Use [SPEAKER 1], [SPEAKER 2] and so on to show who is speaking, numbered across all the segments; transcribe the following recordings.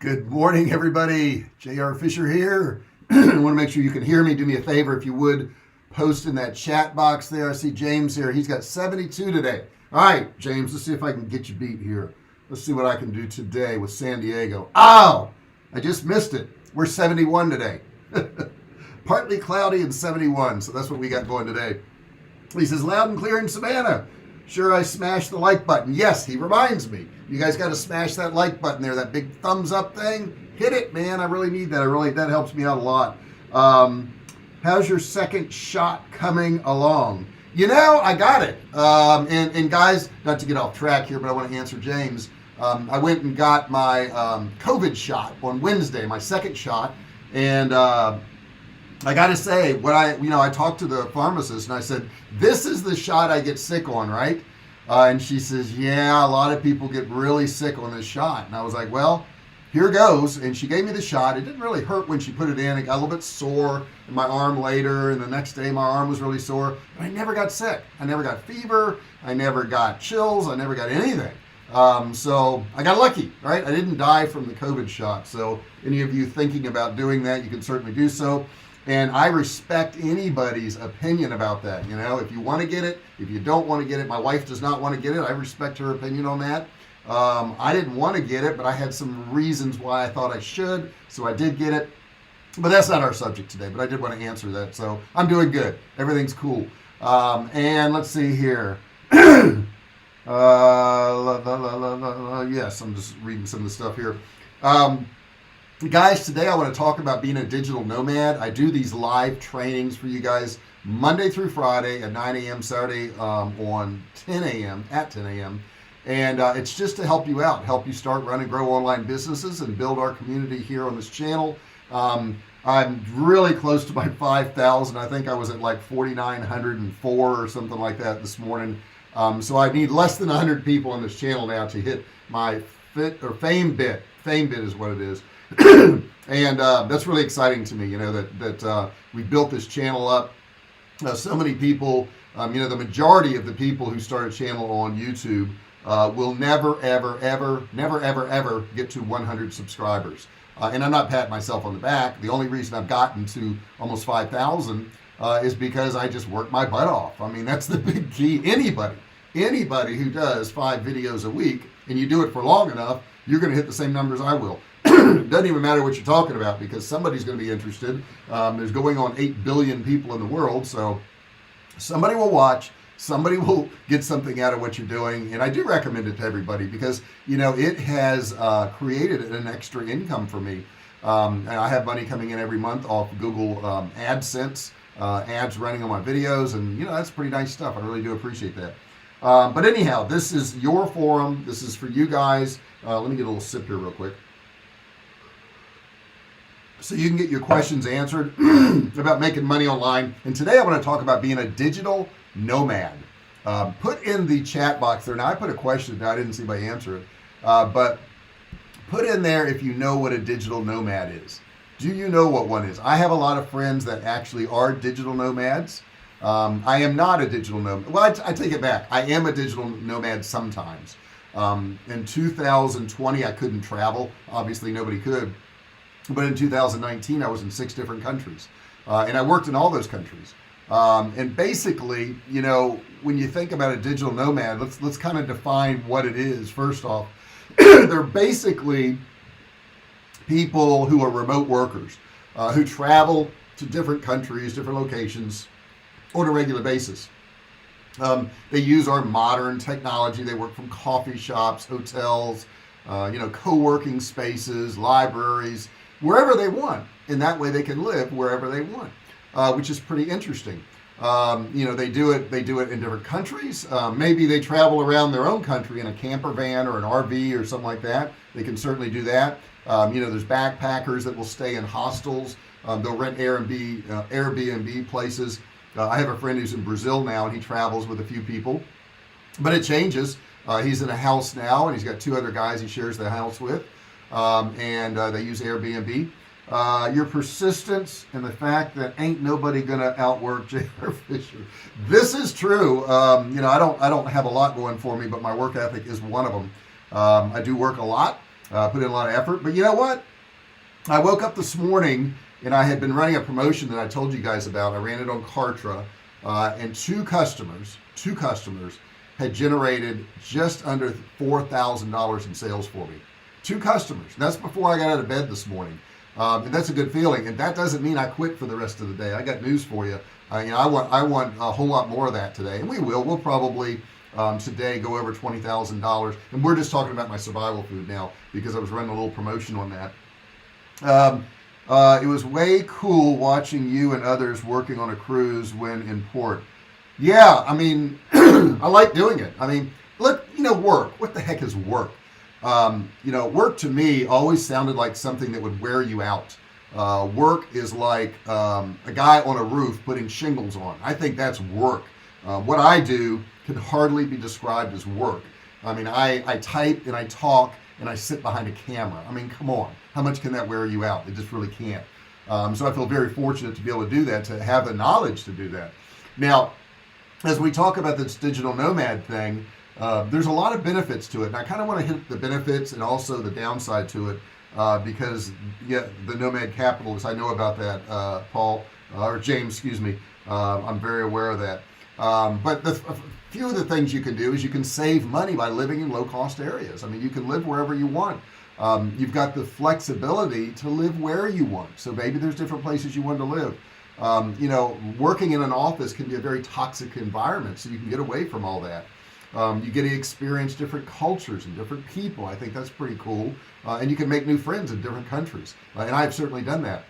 [SPEAKER 1] Good morning, everybody. J.R. Fisher here. I want to make sure you can hear me. Do me a favor, if you would, post in that chat box there. I see James here. He's got 72 today. All right, James, let's see if I can get you beat here. Let's see what I can do today with San Diego. Oh, I just missed it. We're 71 today. Partly cloudy and 71, so that's what we got going today. He says, loud and clear in Savannah. Sure, I smashed the like button. Yes, he reminds me. You guys got to smash that like button there, that big thumbs up thing. Hit it, man. I really need that. That helps me out a lot. How's your second shot coming along? You know, I got it. And guys, not to get off track here, but I want to answer James. I went and got my COVID shot on Wednesday, my second shot, and I got to say, I talked to the pharmacist and I said, this is the shot I get sick on, right? And she says, yeah, a lot of people get really sick on this shot. And I was like, well, here goes. And she gave me the shot. It didn't really hurt when she put it in. It got a little bit sore in my arm later. And the next day my arm was really sore. But I never got sick. I never got fever. I never got chills. I never got anything. So I got lucky, right? I didn't die from the COVID shot. So any of you thinking about doing that, you can certainly do so. And I respect anybody's opinion about that. You know, if you want to get it, if you don't want to get it, my wife does not want to get it. I respect her opinion on that. I didn't want to get it, but I had some reasons why I thought I should. So I did get it, but that's not our subject today, but I did want to answer that. So I'm doing good. Everything's cool. And let's see here. Yes, I'm just reading some of the stuff here. Guys, today I want to talk about being a digital nomad. I do these live trainings for you guys Monday through Friday at 9 a.m. Saturday on 10 a.m. at 10 a.m. And it's just to help you out, help you start, run, and grow online businesses and build our community here on this channel. I'm really close to my 5,000. I think I was at like 4,904 or something like that this morning. So I need less than 100 people on this channel now to hit my fame bit. Fame bit is what it is. And that's really exciting to me, you know, that we built this channel up. So many people, the majority of the people who start a channel on YouTube will never ever get to 100 subscribers. And I'm not patting myself on the back. The only reason I've gotten to almost 5,000 is because I just work my butt off. I mean, that's the big key. Anybody who does 5 videos a week and you do it for long enough, you're going to hit the same numbers I will. Doesn't even matter what you're talking about, because somebody's going to be interested. There's going on 8 billion people in the world, so somebody will watch, somebody will get something out of what you're doing. And I do recommend it to everybody because, you know, it has created an extra income for me. And I have money coming in every month off Google AdSense, ads running on my videos, and you know, that's pretty nice stuff. I really do appreciate that. But anyhow, this is your forum. This is for you guys. Let me get a little sip here real quick, so you can get your questions answered about making money online. And today I want to talk about being a digital nomad. Put in the chat box there. Now I put a question there. I didn't see anybody answer it. But put in there if you know what a digital nomad is. Do you know what one is? I have a lot of friends that actually are digital nomads. I am not a digital nomad. Well, I take it back. I am a digital nomad sometimes. In 2020, I couldn't travel. Obviously, nobody could. But in 2019, I was in 6 different countries. And I worked in all those countries. And basically, you know, when you think about a digital nomad, let's kind of define what it is. First off, they're basically people who are remote workers, who travel to different countries, different locations on a regular basis. They use our modern technology. They work from coffee shops, hotels, co-working spaces, libraries, wherever they want. And that way they can live wherever they want, which is pretty interesting. They do it in different countries. Maybe they travel around their own country in a camper van or an RV or something like that. They can certainly do that. There's backpackers that will stay in hostels. They'll rent Airbnb places. I have a friend who's in Brazil now, and he travels with a few people, but it changes. He's in a house now, and he's got 2 other guys he shares the house with, and they use Airbnb. Your persistence and the fact that ain't nobody gonna outwork J.R. Fisher. This is true. I don't have a lot going for me, but my work ethic is one of them. I do work a lot. put in a lot of effort. But you know what? I woke up this morning and I had been running a promotion that I told you guys about. I ran it on Kartra, and two customers had generated just under $4,000 in sales for me. Two customers. That's before I got out of bed this morning. And that's a good feeling. And that doesn't mean I quit for the rest of the day. I got news for you. I want a whole lot more of that today, and we will. We'll probably today go over $20,000, and we're just talking about my survival food now because I was running a little promotion on that. It was way cool watching you and others working on a cruise when in port. Yeah, I mean, I like doing it. I mean, look, work. What the heck is work? Work to me always sounded like something that would wear you out. Work is like a guy on a roof putting shingles on. I think that's work. What I do can hardly be described as work. I mean, I type and I talk and I sit behind a camera. I mean, come on. How much can that wear you out? It just really can't. So I feel very fortunate to be able to do that, to have the knowledge to do that. Now, as we talk about this digital nomad thing, there's a lot of benefits to it. And I kind of want to hit the benefits and also the downside to it. Because the nomad capitalist, I know about that, Paul, or James, excuse me. I'm very aware of that. But a few of the things you can do is you can save money by living in low-cost areas. I mean, you can live wherever you want. You've got the flexibility to live where you want. So maybe there's different places you want to live. Working in an office can be a very toxic environment, so you can get away from all that. You get to experience different cultures and different people. I think that's pretty cool. And you can make new friends in different countries. And I've certainly done that.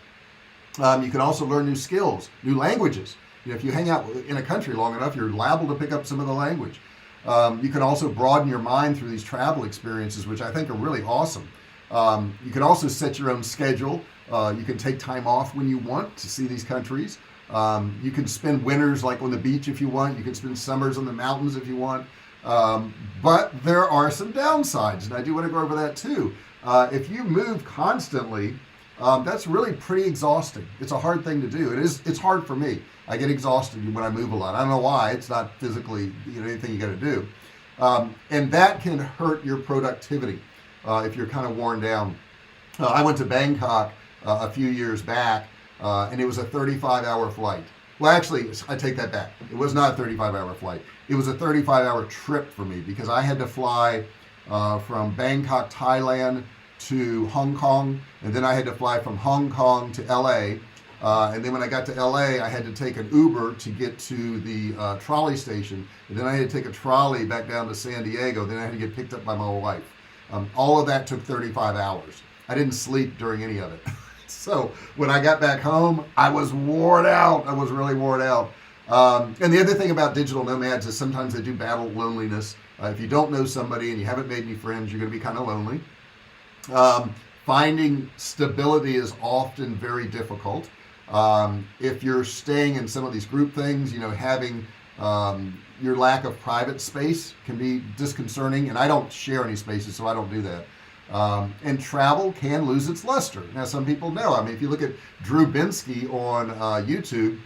[SPEAKER 1] You can also learn new skills, new languages. If you hang out in a country long enough, you're liable to pick up some of the language. You can also broaden your mind through these travel experiences, which I think are really awesome. You can also set your own schedule. You can take time off when you want to see these countries. You can spend winters like on the beach if you want. You can spend summers on the mountains if you want. But there are some downsides, and I do want to go over that too. If you move constantly, that's really pretty exhausting. It's a hard thing to do. It's hard for me. I get exhausted when I move a lot. I don't know why. It's not physically anything you got to do. And that can hurt your productivity if you're kind of worn down. I went to Bangkok a few years back, and it was a 35-hour flight. Well, actually, I take that back. It was not a 35-hour flight. It was a 35-hour trip for me because I had to fly from Bangkok, Thailand to Hong Kong, and then I had to fly from Hong Kong to LA. And then when I got to LA, I had to take an Uber to get to the trolley station, and then I had to take a trolley back down to San Diego. Then I had to get picked up by my wife. All of that took 35 hours. I didn't sleep during any of it. So when I got back home, I was worn out. I was really worn out. And the other thing about digital nomads is sometimes they do battle loneliness. If you don't know somebody and you haven't made any friends, you're going to be kind of lonely. Finding stability is often very difficult. If you're staying in some of these group things, having your lack of private space can be disconcerting. And I don't share any spaces, so I don't do that. And travel can lose its luster. Now, some people know. I mean, if you look at Drew Binsky on YouTube,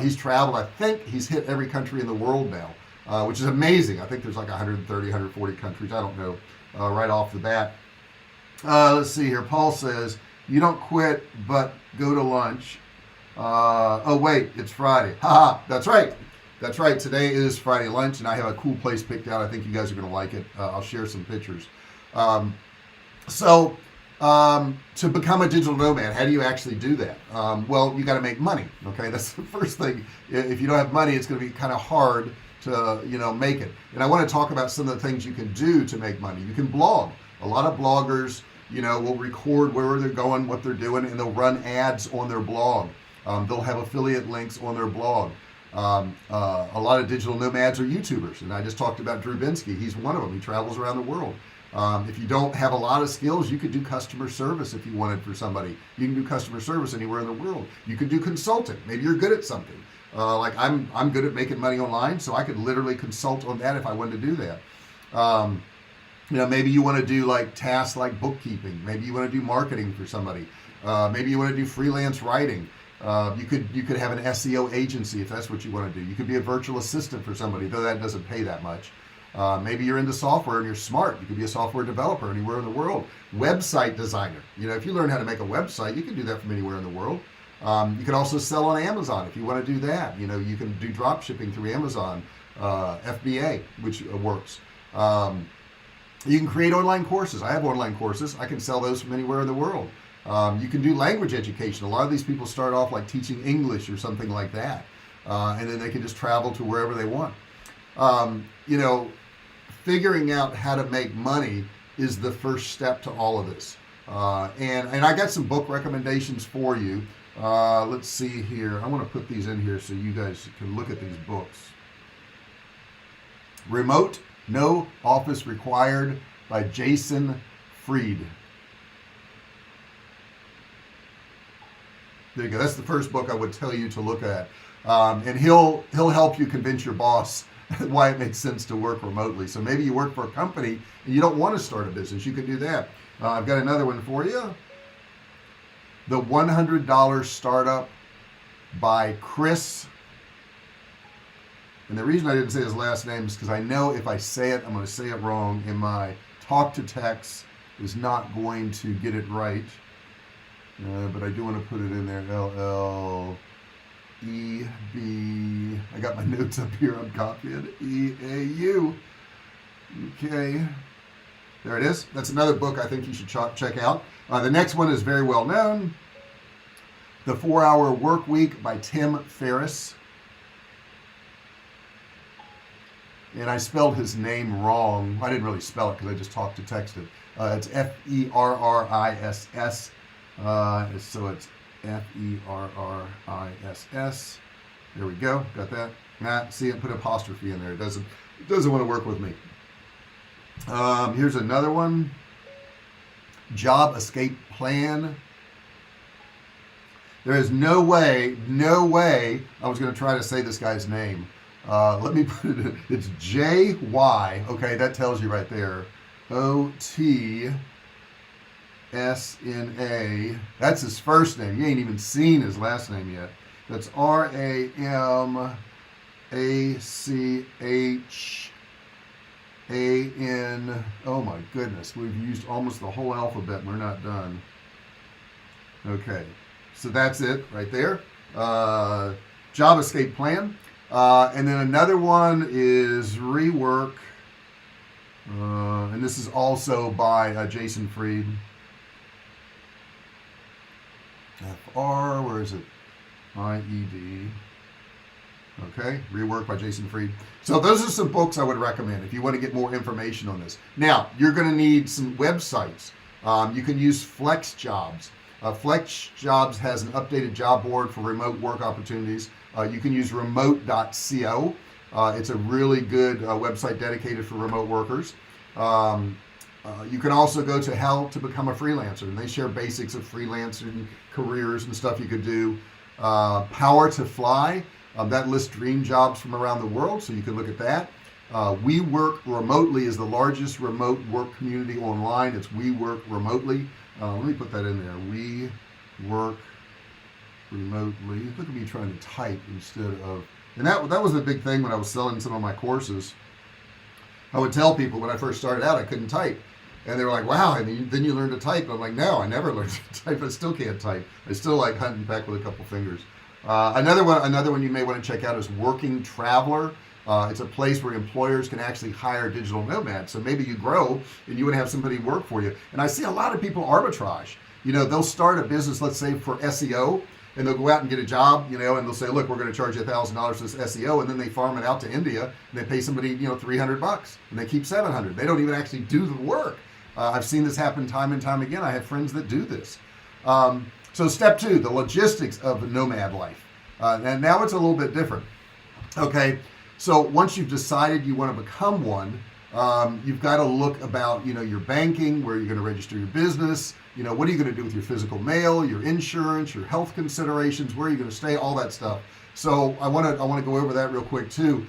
[SPEAKER 1] he's traveled. I think he's hit every country in the world now, which is amazing. I think there's like 130, 140 countries. I don't know right off the bat. Let's see here. Paul says, you don't quit, but go to lunch. Oh, wait, it's Friday. Haha, that's right. That's right. Today is Friday lunch, and I have a cool place picked out. I think you guys are going to like it. I'll share some pictures. So to become a digital nomad, how do you actually do that? Well, you got to make money. Okay, that's the first thing. If you don't have money, it's going to be kind of hard to make it. And I want to talk about some of the things you can do to make money. You can blog. A lot of bloggers, will record where they're going, what they're doing, and they'll run ads on their blog. They'll have affiliate links on their blog. A lot of digital nomads are YouTubers, and I just talked about Drew Binsky. He's one of them. He travels around the world. If you don't have a lot of skills, you could do customer service if you wanted for somebody. You can do customer service anywhere in the world. You could do consulting. Maybe you're good at something. Like I'm good at making money online, so I could literally consult on that if I wanted to do that. Maybe you want to do like tasks like bookkeeping. Maybe you want to do marketing for somebody. Maybe you want to do freelance writing. You could have an SEO agency if that's what you want to do. You could be a virtual assistant for somebody, though that doesn't pay that much. Maybe you're into software and you're smart. You could be a software developer anywhere in the world. Website designer. If you learn how to make a website, you can do that from anywhere in the world. You can also sell on Amazon if you want to do that. You can do drop shipping through Amazon, FBA, which works. You can create online courses. I have online courses. I can sell those from anywhere in the world. You can do language education. A lot of these people start off like teaching English or something like that. And then they can just travel to wherever they want. Figuring out how to make money is the first step to all of this. And I got some book recommendations for you. Let's see here. I want to put these in here so you guys can look at these books. Remote, No Office Required by Jason Fried. There you go. That's the first book I would tell you to look at. And he'll help you convince your boss why it makes sense to work remotely. So maybe you work for a company and you don't want to start a business. You can do that. I've got another one for you. The $100 Startup by Chris. And the reason I didn't say his last name is because I know if I say it, I'm going to say it wrong, and my talk to text is not going to get it right. But I do want to put it in there. LLEB. I got my notes up here. I'm copying. EAU. Okay. There it is. That's another book I think you should check out. The next one is very well known. The 4-Hour Work Week by Tim Ferriss. And I spelled his name wrong. I didn't really spell it because I just talked to text it. It's Ferriss. So it's Ferriss. There we go. Got that? See it, put an apostrophe in there. It doesn't want to work with me. Here's another one. Job Escape Plan. There is no way I was going to try to say this guy's name. Let me put it in. It's J-Y. Okay, that tells you right there. O-T-S-N-A. That's his first name. You ain't even seen his last name yet. That's R-A-M-A-C-H-A-N. Oh my goodness. We've used almost the whole alphabet and we're not done. Okay. So that's it right there. Job Escape Plan. And then another one is Rework. And this is also by Jason Fried. F-R, where is it? I-E-D. Okay, Rework by Jason Fried. So those are some books I would recommend if you want to get more information on this. Now, you're going to need some websites. You can use Flex Jobs. Flex Jobs has an updated job board for remote work opportunities. You can use remote.co. It's a really good website dedicated for remote workers. You can also go to How to Become a Freelancer, and they share basics of freelancing careers and stuff you could do. Power to Fly, that lists dream jobs from around the world, so you can look at that. We Work Remotely is the largest remote work community online. It's We Work Remotely. Let me put that in there. We Work Remotely. Look at me trying to type instead of, and that was the big thing when I was selling some of my courses. I would tell people when I first started out I couldn't type, and they were like, wow, and then you learn to type. And I'm like, no, I never learned to type. I still can't type. I still like hunt and peck with a couple fingers. Another one you may want to check out is Working Traveler. It's a place where employers can actually hire digital nomads. So maybe you grow and you would have somebody work for you. And I see a lot of people arbitrage. They'll start a business, let's say for SEO, and they'll go out and get a job, and they'll say, look, we're going to charge you $1,000 for this SEO, and then they farm it out to India, and they pay somebody, $300, and they keep $700. They don't even actually do the work. I've seen this happen time and time again. I have friends that do this. So step 2, the logistics of nomad life. And now it's a little bit different. Okay, so once you've decided you want to become one, you've got to look about, your banking, where you're going to register your business, what are you going to do with your physical mail, your insurance, your health considerations, where are you going to stay, all that stuff. So I want to go over that real quick too.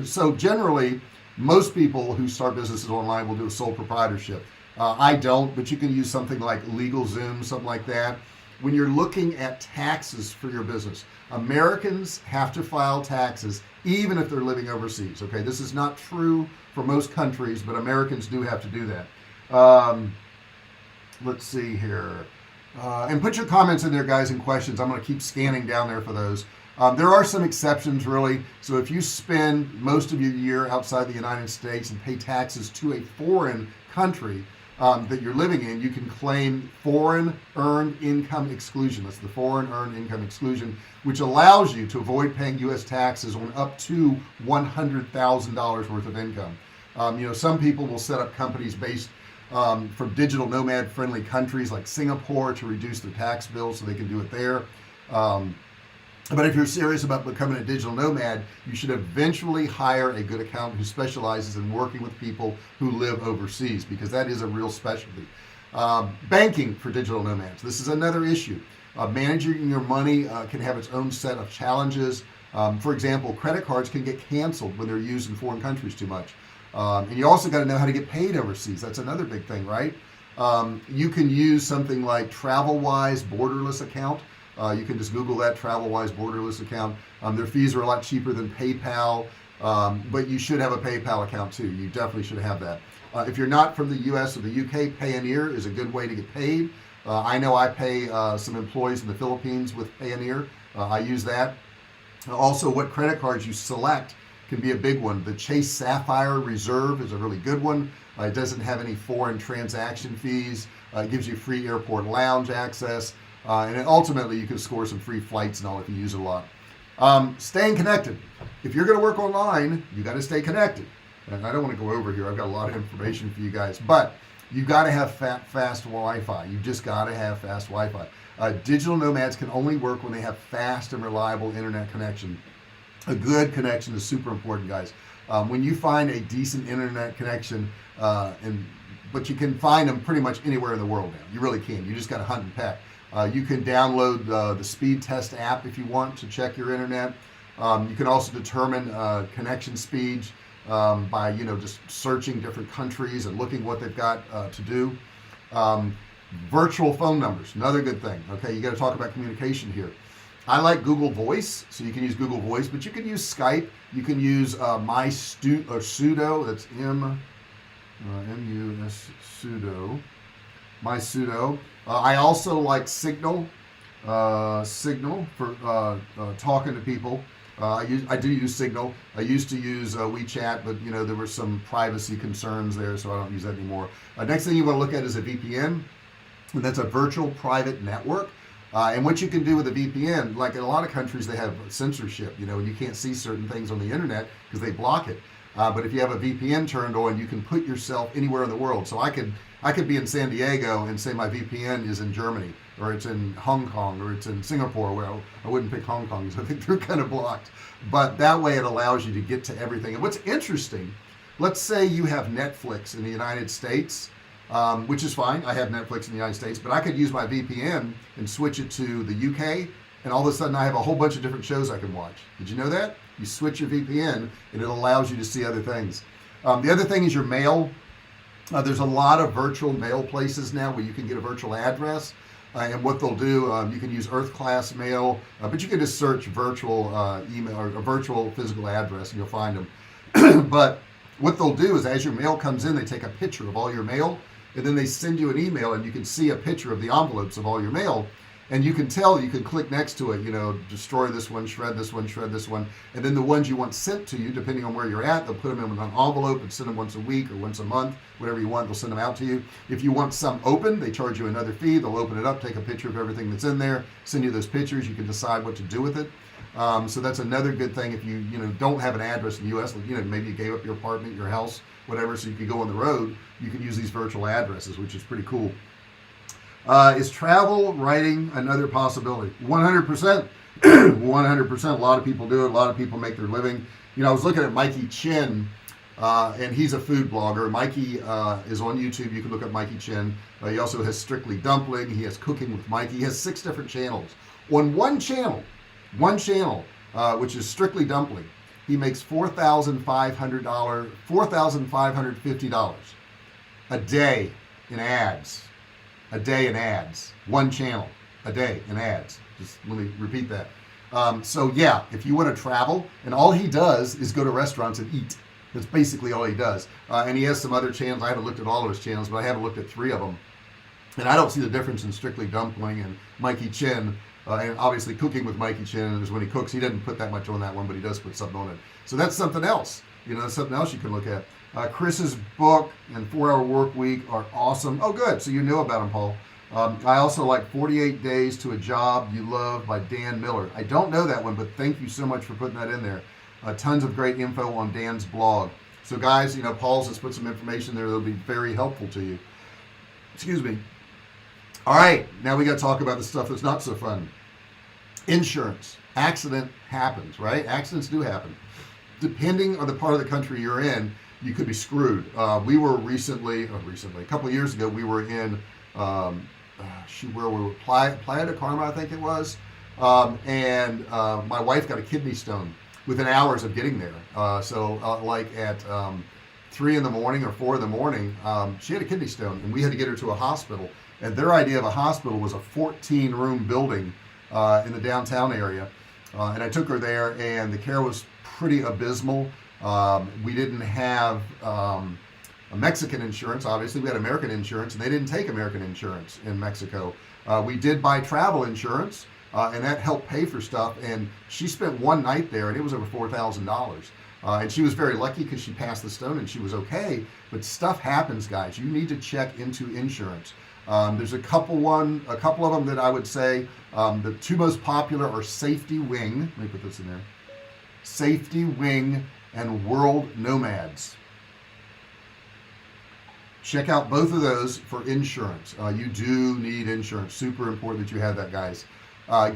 [SPEAKER 1] So generally, most people who start businesses online will do a sole proprietorship. I don't, but you can use something like LegalZoom, something like that. when you're looking at taxes for your business, Americans have to file taxes even if they're living overseas. Okay, this is not true for most countries, but Americans do have to do that. Let's see here. And put your comments in there, guys, and questions. I'm going to keep scanning down there for those. There are some exceptions, really. So if you spend most of your year outside the United States and pay taxes to a foreign country that you're living in, you can claim foreign earned income exclusion. That's the foreign earned income exclusion, which allows you to avoid paying U.S. taxes on up to $100,000 worth of income. Some people will set up companies based for digital nomad friendly countries like Singapore to reduce their tax bills so they can do it there. But if you're serious about becoming a digital nomad, you should eventually hire a good accountant who specializes in working with people who live overseas, because that is a real specialty. Banking for digital nomads. This is another issue. Managing your money can have its own set of challenges. For example, credit cards can get canceled when they're used in foreign countries too much. And you also got to know how to get paid overseas. That's another big thing, right? You can use something like TravelWise borderless account. You can just Google that, TravelWise borderless account. Their fees are a lot cheaper than PayPal, but you should have a PayPal account too. You definitely should have that. If you're not from the US or the UK, Payoneer is a good way to get paid. I know I pay some employees in the Philippines with Payoneer. I use that. Also, what credit cards you select can be a big one. The Chase Sapphire Reserve is a really good one. It doesn't have any foreign transaction fees. It gives you free airport lounge access. And then ultimately you can score some free flights and all if you use it a lot. Staying connected. If you're going to work online, you got to stay connected. And I don't want to go over here. I've got a lot of information for you guys, but you got to have fast Wi-Fi. You just got to have fast Wi-Fi. Digital nomads can only work when they have fast and reliable internet connection. A good connection is super important, guys. When you find a decent internet connection, but you can find them pretty much anywhere in the world now. You really can. You just got to hunt and peck. You can download the speed test app if you want to check your internet. You can also determine connection speeds by just searching different countries and looking what they've got to do. Virtual phone numbers, another good thing. Okay, you got to talk about communication here. I like Google Voice, so you can use Google Voice, but you can use Skype. You can use sudo. That's M-U-S sudo. MySudo. I also like Signal for talking to people. I do use Signal. I used to use WeChat, but there were some privacy concerns there, so I don't use that anymore. Next thing you want to look at is a VPN, and that's a virtual private network. And what you can do with a VPN, like in a lot of countries, they have censorship, and you can't see certain things on the internet because they block it. But if you have a VPN turned on, you can put yourself anywhere in the world. So I could be in San Diego and say my VPN is in Germany, or it's in Hong Kong, or it's in Singapore. Well, I wouldn't pick Hong Kong because I think they're kind of blocked. But that way it allows you to get to everything. And what's interesting, let's say you have Netflix in the United States, which is fine. I have Netflix in the United States, but I could use my VPN and switch it to the UK, and all of a sudden I have a whole bunch of different shows I can watch. Did you know that? You switch your VPN and it allows you to see other things. The other thing is your mail. There's a lot of virtual mail places now where you can get a virtual address, and what they'll do, you can use Earth class mail, but you can just search virtual email or a virtual physical address and you'll find them. But what they'll do is as your mail comes in, they take a picture of all your mail, and then they send you an email, and you can see a picture of the envelopes of all your mail. And you can tell, you can click next to it, destroy this one, shred this one, and then the ones you want sent to you, depending on where you're at, they'll put them in an envelope and send them once a week or once a month, whatever you want, they'll send them out to you. If you want some open, they charge you another fee. They'll open it up, take a picture of everything that's in there, send you those pictures. You can decide what to do with it. So that's another good thing if you don't have an address in the U.S., maybe you gave up your apartment, your house, whatever, so you could go on the road, you can use these virtual addresses, which is pretty cool. Is travel writing another possibility? 100%. 100%. A lot of people do it. A lot of people make their living. I was looking at Mikey Chin, and he's a food blogger. Mikey is on YouTube. You can look up Mikey Chin. He also has Strictly Dumpling. He has Cooking with Mikey. He has 6 different channels. On one channel, which is Strictly Dumpling, he makes $4,550 a day in ads. One channel. a day in ads. Just let me repeat that. So yeah, if you want to travel, and all he does is go to restaurants and eat. That's basically all he does. And he has some other channels. I haven't looked at all of his channels, but I haven't looked at 3 of them. And I don't see the difference in Strictly Dumpling and Mikey Chin. And obviously Cooking with Mikey Chin is when he cooks. He doesn't put that much on that one, but he does put something on it. So that's something else. That's something else you can look at. Chris's book and 4-Hour Work Week are awesome. Oh, good. So you know about them, Paul. I also like 48 Days to a Job You Love by Dan Miller. I don't know that one, but thank you so much for putting that in there. Tons of great info on Dan's blog. So guys, Paul's has put some information there that'll be very helpful to you. Excuse me. All right, now we got to talk about the stuff that's not so fun. Insurance. Accident happens, right? Accidents do happen. Depending on the part of the country you're in, you could be screwed. We were recently, a couple of years ago, we were in, where we were, Playa de Carmen, I think it was. And my wife got a kidney stone within hours of getting there. Like at 3 in the morning or 4 in the morning, she had a kidney stone, and we had to get her to a hospital. And their idea of a hospital was a 14-room building in the downtown area. And I took her there, and the care was pretty abysmal. We didn't have a Mexican insurance. Obviously, we had American insurance, and they didn't take American insurance in Mexico. We did buy travel insurance, and that helped pay for stuff. And she spent one night there, and it was over $4,000. And she was very lucky because she passed the stone and she was okay. But stuff happens, guys. You need to check into insurance. There's a couple of them that I would say the 2 most popular are Safety Wing. Let me put this in there. Safety Wing and World Nomads. Check out both of those for insurance. You do need insurance. Super important that you have that, guys.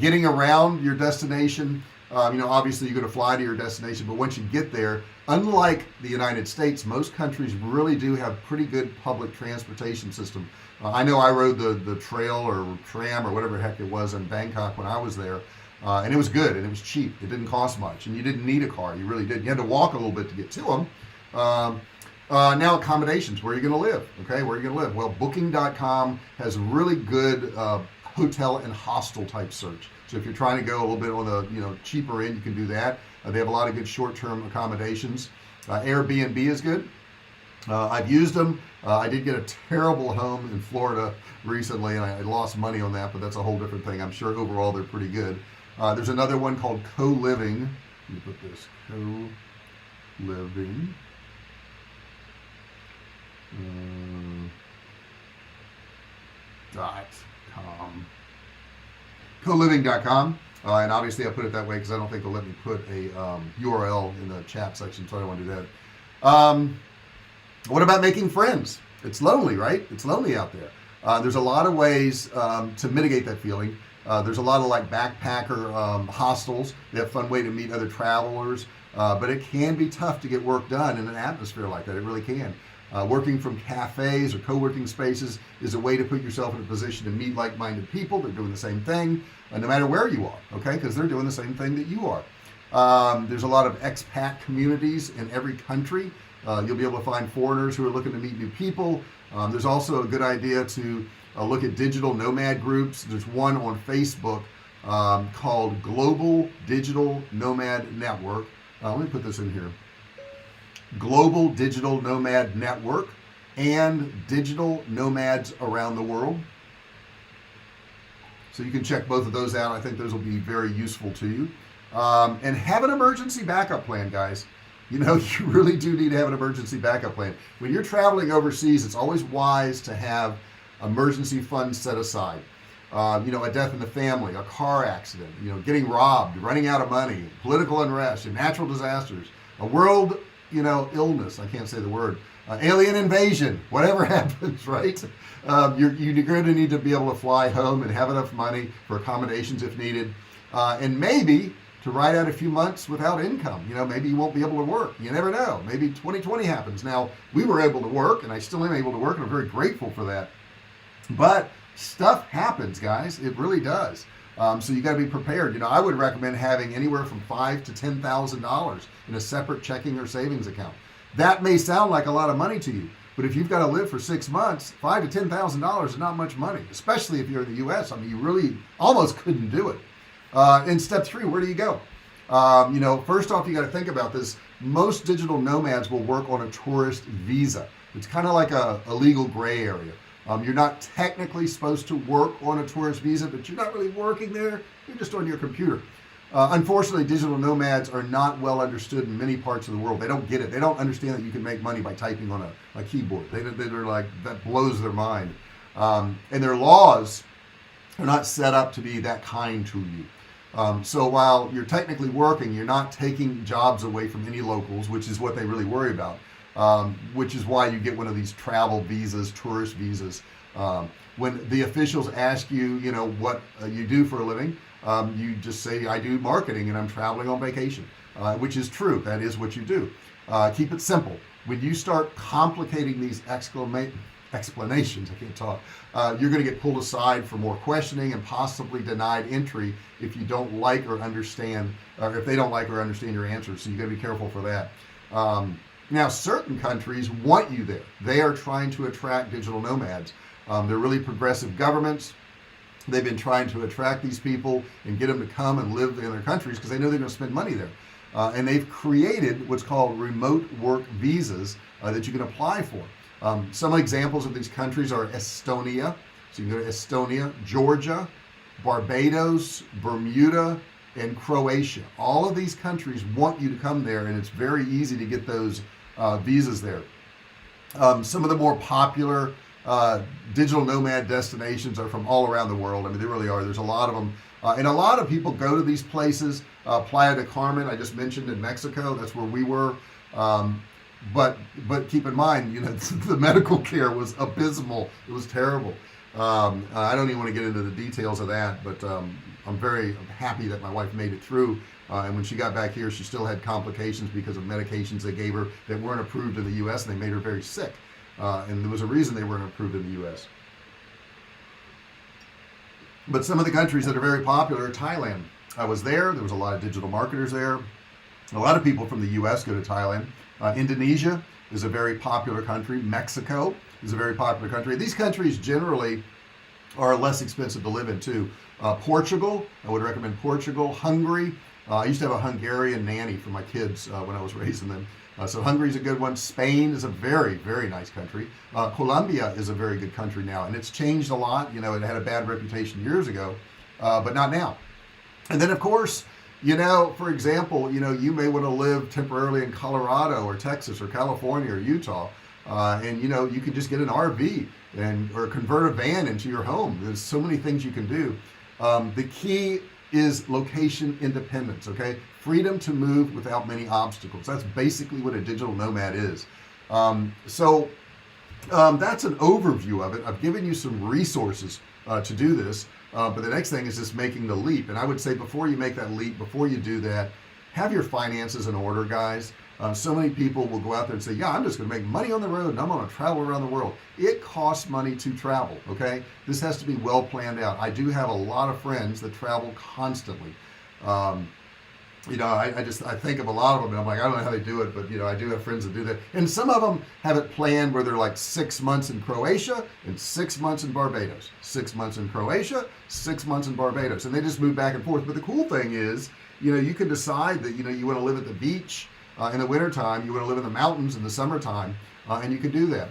[SPEAKER 1] Getting around your destination, obviously you're going to fly to your destination, but once you get there, unlike the United States, most countries really do have pretty good public transportation system. I know I rode the trail or tram or whatever the heck it was in Bangkok when I was there, and it was good and it was cheap. It didn't cost much, and you didn't need a car. You really did. You had to walk a little bit to get to them. Now accommodations, where are you going to live? Okay, where are you going to live? Well, Booking.com has really good hotel and hostel type search. So if you're trying to go a little bit on the cheaper end, you can do that. They have a lot of good short-term accommodations. Airbnb is good. I've used them. I did get a terrible home in Florida recently, and I lost money on that, but that's a whole different thing. I'm sure overall they're pretty good. There's another one called Co-Living. Let me put this, Co-Living. .com. coliving.com, and obviously I put it that way because I don't think they'll let me put a URL in the chat section, so I don't want to do that. What about making friends? It's lonely, right? It's lonely out there. There's a lot of ways to mitigate that feeling. There's a lot of like backpacker hostels. They have a fun way to meet other travelers, but it can be tough to get work done in an atmosphere like that. It really can. Working from cafes or co-working spaces is a way to put yourself in a position to meet like-minded people. They're doing the same thing, no matter where you are, okay? Because they're doing the same thing that you are. There's a lot of expat communities in every country. You'll be able to find foreigners who are looking to meet new people. There's also a good idea to look at digital nomad groups. There's one on Facebook called Global Digital Nomad Network. Let me put this in here. Global Digital Nomad Network and Digital Nomads Around the World. So you can check both of those out. I think those will be very useful to you. And have an emergency backup plan, guys. You really do need to have an emergency backup plan. When you're traveling overseas, it's always wise to have emergency funds set aside. A death in the family, a car accident, getting robbed, running out of money, political unrest, natural disasters, a world illness, I can't say the word, alien invasion, whatever happens, right? You're going to need to be able to fly home and have enough money for accommodations if needed, and maybe to ride out a few months without income. Maybe you won't be able to work. You never know. Maybe 2020 happens. Now, we were able to work, and I still am able to work, and I'm very grateful for that. But stuff happens, guys. It really does. So you got to be prepared. I would recommend having anywhere from $5,000 to $10,000 in a separate checking or savings account. That may sound like a lot of money to you, But if you've got to live for 6 months, $5,000 to $10,000 is not much money, especially if you're in the U.S. I mean, you really almost couldn't do it. In step 3, where do you go? First off, you got to think about this. Most digital nomads will work on a tourist visa. It's kind of like a legal gray area. You're not technically supposed to work on a tourist visa, but you're not really working there. You're just on your computer. Unfortunately, digital nomads are not well understood in many parts of the world. They don't get it. They don't understand that you can make money by typing on a keyboard. They're like, that blows their mind. And their laws are not set up to be that kind to you. So while you're technically working, you're not taking jobs away from any locals, which is what they really worry about, which is why you get one of these travel visas, tourist visas. When the officials ask you, what you do for a living, you just say, I do marketing and I'm traveling on vacation, which is true. That is what you do. Keep it simple. When you start complicating these explanations, I can't talk, you're going to get pulled aside for more questioning and possibly denied entry if you don't like or understand, or if they don't like or understand your answers. So you got to be careful for that. Now, certain countries want you there. They are trying to attract digital nomads. They're really progressive governments. They've been trying to attract these people and get them to come and live in their countries because they know they're going to spend money there. And they've created what's called remote work visas that you can apply for. Some examples of these countries are Estonia. So you can go to Estonia, Georgia, Barbados, Bermuda, and Croatia. All of these countries want you to come there, and it's very easy to get those visas there. Some of the more popular digital nomad destinations are from all around the world. I mean, they really are. There's a lot of them. And a lot of people go to these places. Playa del Carmen, I just mentioned, in Mexico. That's where we were. But keep in mind, the medical care was abysmal. It was terrible. I don't even want to get into the details of that, but I'm very happy that my wife made it through. And when she got back here, she still had complications because of medications they gave her that weren't approved in the U.S. and they made her very sick. And there was a reason they weren't approved in the U.S. But some of the countries that are very popular are Thailand. I was there. There was a lot of digital marketers there. A lot of people from the U.S. go to Thailand. Indonesia is a very popular country. Mexico is a very popular country. These countries generally are less expensive to live in too. Portugal, I would recommend Portugal. Hungary, I used to have a Hungarian nanny for my kids when I was raising them. So Hungary is a good one. Spain is a very, very nice country. Colombia is a very good country now, and it's changed a lot. It had a bad reputation years ago, but not now. And then, of course, for example, you may want to live temporarily in Colorado or Texas or California or Utah, and you can just get an RV or convert a van into your home. There's so many things you can do. The key is location independence, okay? Freedom to move without many obstacles. That's basically what a digital nomad is. So that's an overview of it. I've given you some resources to do this, but the next thing is just making the leap. And I would say before you make that leap, before you do that, have your finances in order, guys. So many people will go out there and say, yeah, I'm just going to make money on the road and I'm going to travel around the world. It costs money to travel, okay? This has to be well planned out. I do have a lot of friends that travel constantly. I think of a lot of them and I'm like, I don't know how they do it, but I do have friends that do that. And some of them have it planned where they're like 6 months in Croatia and 6 months in Barbados, 6 months in Croatia, 6 months in Barbados, and they just move back and forth. But the cool thing is, you can decide that, you want to live at the beach in the wintertime, you want to live in the mountains in the summertime, and you can do that.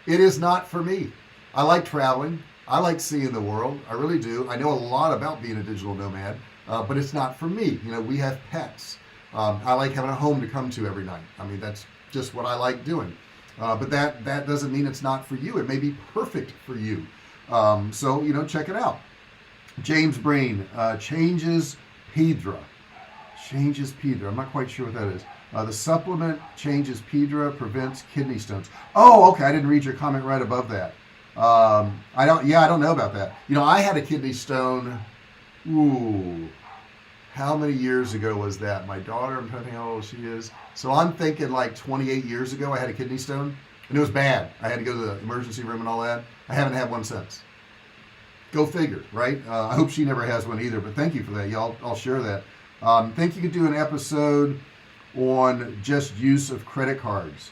[SPEAKER 1] It is not for me. I like traveling. I like seeing the world. I really do. I know a lot about being a digital nomad. But it's not for me. We have pets. I like having a home to come to every night. I mean, that's just what I like doing. But that doesn't mean it's not for you. It may be perfect for you. So, check it out. James Breen, changes Pedra. Changes Pedra. I'm not quite sure what that is. The supplement changes Pedra, prevents kidney stones. Oh, okay. I didn't read your comment right above that. I don't know about that. I had a kidney stone. Ooh, how many years ago was that? My daughter, I'm trying to think how old she is. So I'm thinking like 28 years ago, I had a kidney stone, and it was bad. I had to go to the emergency room and all that. I haven't had one since. Go figure, right? I hope she never has one either, but thank you for that. I'll share that. Think you could do an episode on just use of credit cards.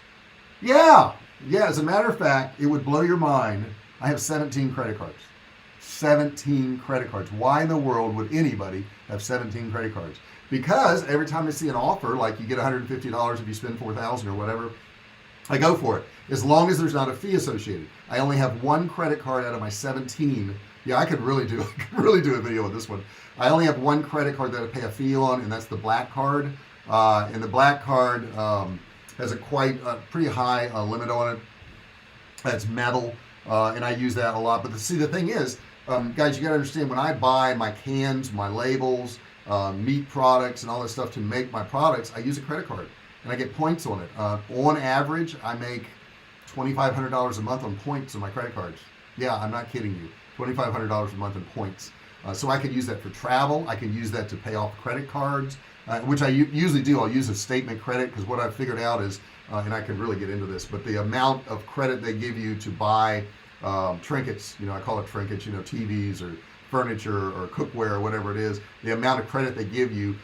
[SPEAKER 1] Yeah, Yeah, as a matter of fact, it would blow your mind. I have 17 credit cards. 17 credit cards. Why in the world would anybody have 17 credit cards? Because every time I see an offer, like you get $150 if you spend $4,000 or whatever, I go for it. As long as there's not a fee associated. I only have one credit card out of my 17. Yeah, I could really do a video with this one. I only have one credit card that I pay a fee on, and that's the black card. And the black card has a pretty high limit on it. That's metal, and I use that a lot. But see, the thing is, guys, you got to understand, when I buy my cans, my labels, meat products, and all that stuff to make my products, I use a credit card, and I get points on it. On average, I make $2,500 a month on points on my credit cards. Yeah, I'm not kidding you. $2,500 a month in points. So I could use that for travel. I can use that to pay off credit cards, which I usually do. I'll use a statement credit, because what I've figured out is, and I can really get into this, but the amount of credit they give you to buy trinkets, I call it trinkets, TVs or furniture or cookware or whatever it is, the amount of credit they give you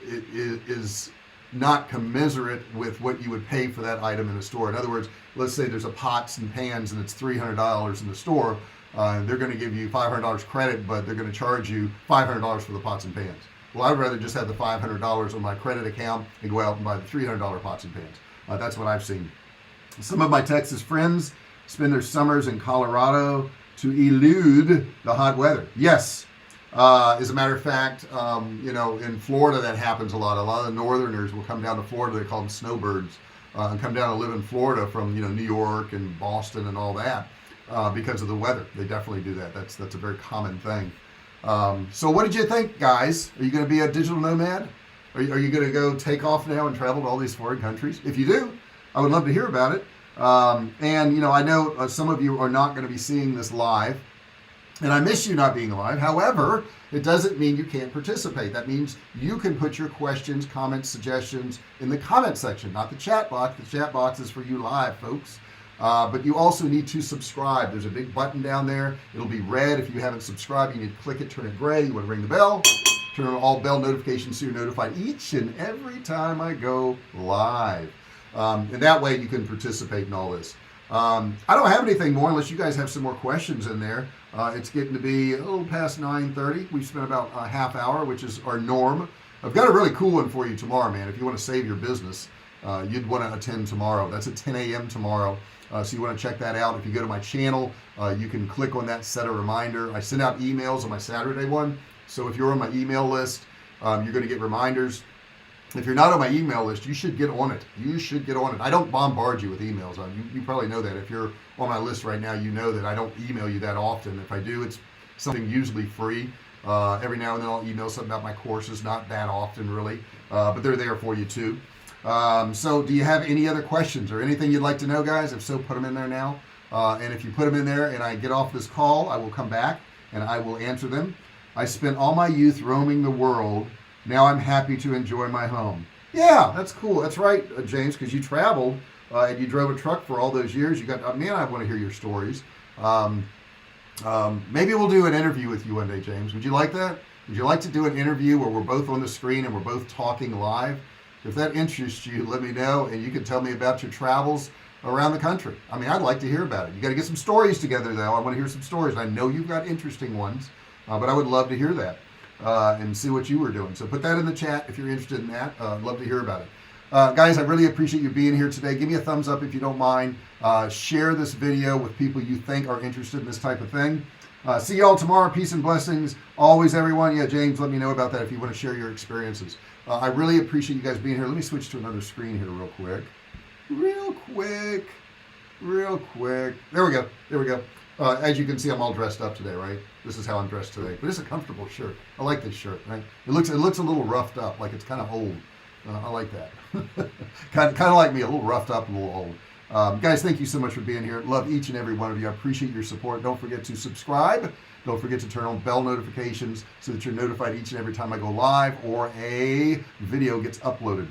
[SPEAKER 1] is not commensurate with what you would pay for that item in the store. In other words, let's say there's a pots and pans and it's $300 in the store. They're going to give you $500 credit, but they're going to charge you $500 for the pots and pans. Well, I'd rather just have the $500 on my credit account and go out and buy the $300 pots and pans. That's what I've seen. Some of my Texas friends spend their summers in Colorado to elude the hot weather. Yes. As a matter of fact, in Florida that happens a lot. A lot of the northerners will come down to Florida. They call them snowbirds, and come down and live in Florida from New York and Boston and all that, because of the weather. They definitely do that. That's a very common thing. So what did you think, guys? Are you going to be a digital nomad? Are you going to go take off now and travel to all these foreign countries? If you do, I would love to hear about it. And I know some of you are not going to be seeing this live, and I miss you not being live. However, it doesn't mean you can't participate. That means you can put your questions, comments, suggestions in the comment section, not the chat box. The chat box is for you live, folks. But you also need to subscribe. There's a big button down there. It'll be red. If you haven't subscribed, you need to click it, turn it gray. You want to ring the bell, turn on all bell notifications so you're notified each and every time I go live. And that way you can participate in all this. I don't have anything more unless you guys have some more questions in there. It's getting to be a little past 9:30. We've spent about a half hour, which is our norm. I've got a really cool one for you tomorrow, man. If you want to save your business, you'd want to attend tomorrow. That's at 10 a.m. tomorrow. So you want to check that out. If you go to my channel, you can click on that, set a reminder. I send out emails on my Saturday one. So if you're on my email list, you're going to get reminders. If you're not on my email list, you should get on it. You should get on it. I don't bombard you with emails. You probably know that. If you're on my list right now, you know that I don't email you that often. If I do, it's something usually free. Every now and then I'll email something about my courses. Not that often, really. But they're there for you, too. So do you have any other questions or anything you'd like to know, guys? If so, put them in there now. And if you put them in there and I get off this call, I will come back and I will answer them. I spent all my youth roaming the world. Now I'm happy to enjoy my home. Yeah, that's cool. That's right, James, because you traveled and you drove a truck for all those years. You got, man, I want to hear your stories. Maybe we'll do an interview with you one day, James. Would you like that? Would you like to do an interview where we're both on the screen and we're both talking live? If that interests you, let me know, and you can tell me about your travels around the country. I mean, I'd like to hear about it. You got to get some stories together, though. I want to hear some stories. I know you've got interesting ones, but I would love to hear that. And see what you were doing. So put that in the chat if you're interested in that. I'd love to hear about it. Guys, I really appreciate you being here today. Give me a thumbs up if you don't mind. Share this video with people you think are interested in this type of thing. See y'all tomorrow. Peace and blessings. Always, everyone. Yeah, James, let me know about that if you want to share your experiences. I really appreciate you guys being here. Let me switch to another screen here real quick. There we go. As you can see, I'm all dressed up today, right? This is how I'm dressed today. But it's a comfortable shirt. I like this shirt, right? It looks a little roughed up, like it's kind of old. I like that. kind of like me, a little roughed up, a little old. Guys, thank you so much for being here. Love each and every one of you. I appreciate your support. Don't forget to subscribe. Don't forget to turn on bell notifications so that you're notified each and every time I go live or a video gets uploaded.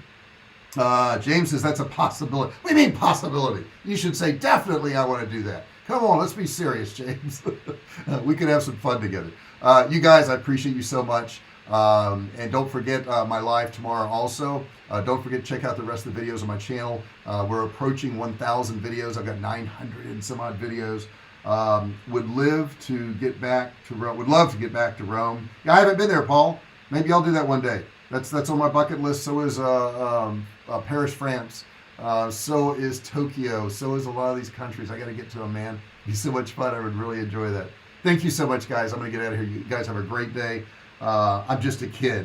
[SPEAKER 1] James says that's a possibility. What do you mean possibility? You should say definitely I want to do that. Come on, let's be serious, James. We could have some fun together. You guys, I appreciate you so much. And don't forget my live tomorrow also. Don't forget to check out the rest of the videos on my channel. We're approaching 1,000 videos. I've got 900 and some odd videos. Would live to get back to Rome. Would love to get back to Rome. Yeah, I haven't been there, Paul. Maybe I'll do that one day. That's on my bucket list. So is Paris, France. So is Tokyo. So is a lot of these countries. I got to get to them, man. It'd be so much fun. I would really enjoy that. Thank you so much, guys. I'm going to get out of here. You guys have a great day. I'm just a kid.